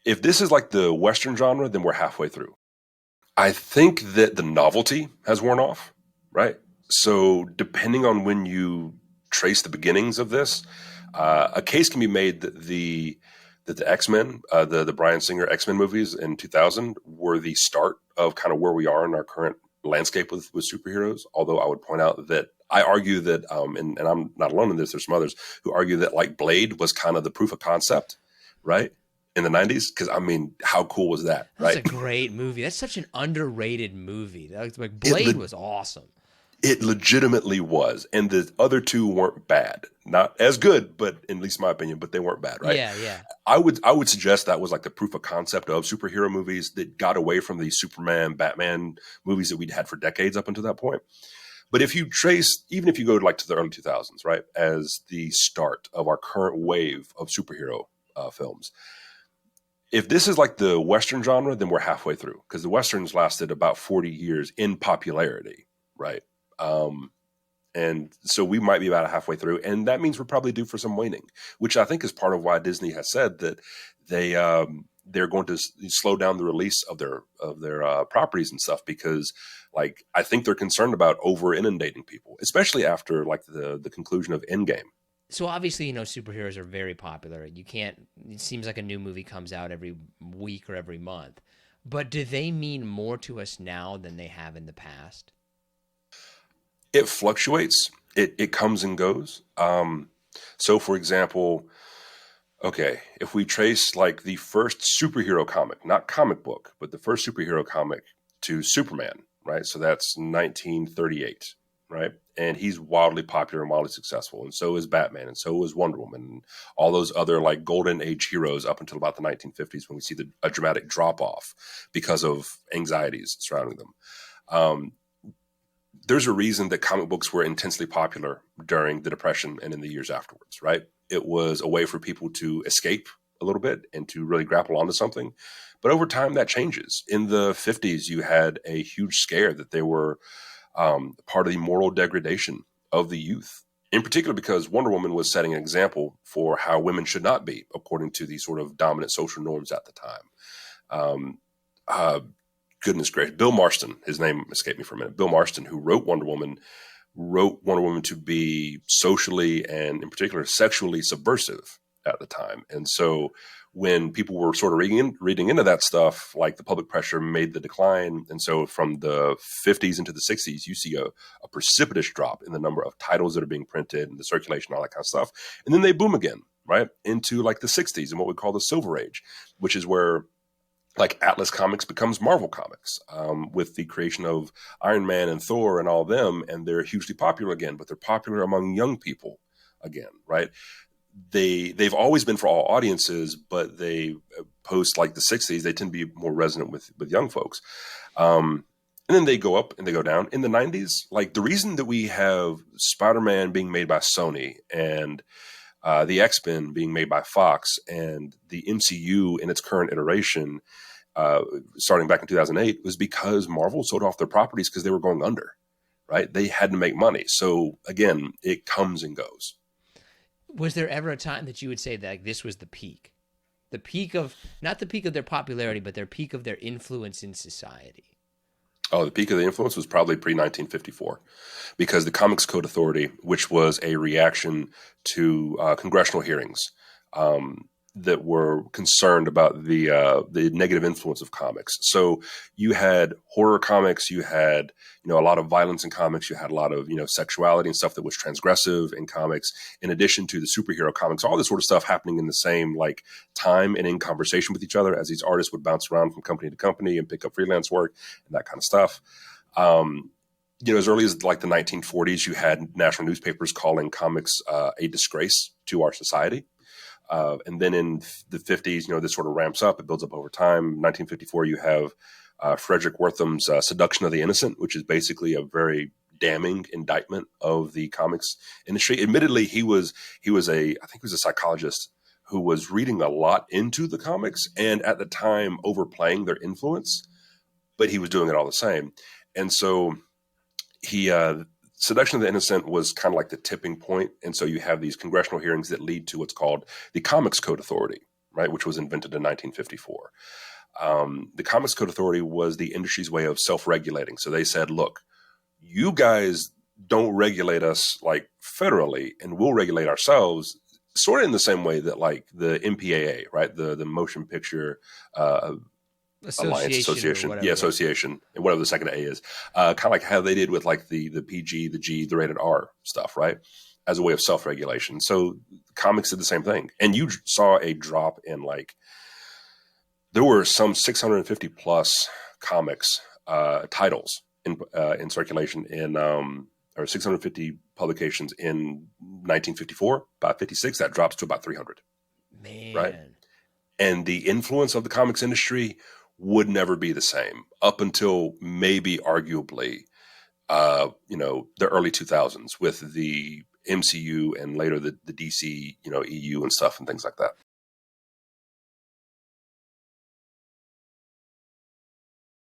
If this is like the Western genre, then we're halfway through. I think that the novelty has worn off, right? So depending on when you trace the beginnings of this, a case can be made that the X-Men, the Bryan Singer X-Men movies in 2000 were the start of kind of where we are in our current landscape with superheroes. Although I would point out that I argue that, and I'm not alone in this, there's some others who argue that like Blade was kind of the proof of concept, right? In the 90s. Cause I mean, how cool was that? That was Right. a great movie. That's such an underrated movie. That was, like It, Blade was awesome. It legitimately was. And the other two weren't bad. Not as good, but at least my opinion, but they weren't bad, right? Yeah, yeah. I would suggest that was like the proof of concept of superhero movies that got away from the Superman, Batman movies that we'd had for decades up until that point. But if you trace, even if you go like to the early 2000s, right, as the start of our current wave of superhero films, if this is like the Western genre, then we're halfway through because the Westerns lasted about 40 years in popularity, right? Um, and so we might be about halfway through, and that means we're probably due for some waning, which I think is part of why Disney has said that they're going to slow down the release of their properties and stuff because, like, I think they're concerned about over inundating people, especially after like the conclusion of Endgame. So obviously, superheroes are very popular. You can't. It seems like a new movie comes out every week or every month. But do they mean more to us now than they have in the past? It fluctuates. It comes and goes. So, for example, okay, if we trace like the first superhero comic, not comic book, but the first superhero comic to Superman, right? So that's 1938, right? And he's wildly popular and wildly successful. And so is Batman, and so is Wonder Woman, and all those other like golden age heroes up until about the 1950s when we see a dramatic drop off because of anxieties surrounding them. Um, there's a reason that comic books were intensely popular during the Depression and in the years afterwards, right? It was a way for people to escape a little bit and to really grapple onto something. But over time, that changes. In the 50s, you had a huge scare that they were part of the moral degradation of the youth, in particular because Wonder Woman was setting an example for how women should not be, according to the sort of dominant social norms at the time. Um, uh, Goodness gracious, Bill Marston, his name escaped me for a minute. Bill Marston, who wrote Wonder Woman to be socially and in particular sexually subversive at the time. And so when people were sort of reading into that stuff, like the public pressure made the decline. And so from the 50s into the 60s, you see a precipitous drop in the number of titles that are being printed and the circulation, all that kind of stuff. And then they boom again, right? Into like the 60s and what we call the Silver Age, which is where like Atlas Comics becomes Marvel Comics with the creation of Iron Man and Thor and all of them, and they're hugely popular again. But they're popular among young people again, right? They've always been for all audiences, but they post like the '60s, they tend to be more resonant with young folks. And then they go up and they go down. In the '90s, like the reason that we have Spider-Man being made by Sony and the X-Men being made by Fox and the MCU in its current iteration, starting back in 2008, was because Marvel sold off their properties because they were going under, right? They had to make money. So again, it comes and goes. Was there ever a time that you would say that like, this was the peak? The peak of, not the peak of their popularity, but their peak of their influence in society? Oh, the peak of the influence was probably pre 1954 because the Comics Code Authority, which was a reaction to congressional hearings that were concerned about the negative influence of comics. So you had horror comics, you had a lot of violence in comics, you had a lot of sexuality and stuff that was transgressive in comics. In addition to the superhero comics, all this sort of stuff happening in the same like time and in conversation with each other as these artists would bounce around from company to company and pick up freelance work and that kind of stuff. Um, as early as like the 1940s, you had national newspapers calling comics a disgrace to our society. And then in the 50s, this sort of ramps up. It builds up over time. 1954, you have Frederick Wortham's Seduction of the Innocent, which is basically a very damning indictment of the comics industry. Admittedly, I think he was a psychologist who was reading a lot into the comics and at the time overplaying their influence, but he was doing it all the same. And so he Seduction of the Innocent was kind of like the tipping point. And so you have these congressional hearings that lead to what's called the Comics Code Authority. right, which was invented in 1954. The Comics Code Authority was the industry's way of self-regulating. So they said, look, you guys don't regulate us like federally, and we'll regulate ourselves sort of in the same way that like the MPAA, right? The Motion Picture Alliance Association, whatever, yeah. association, and whatever the second A is, kind of like how they did with like the PG, the G, the rated R stuff, right? As a way of self-regulation. So comics did the same thing. And you saw a drop in like, there were some 650 plus comics titles in circulation in, or 650 publications in 1954. By 56, that drops to about 300. Man. Right? And the influence of the comics industry would never be the same up until maybe arguably, the early 2000s with the MCU and later the DC, EU and stuff and things like that.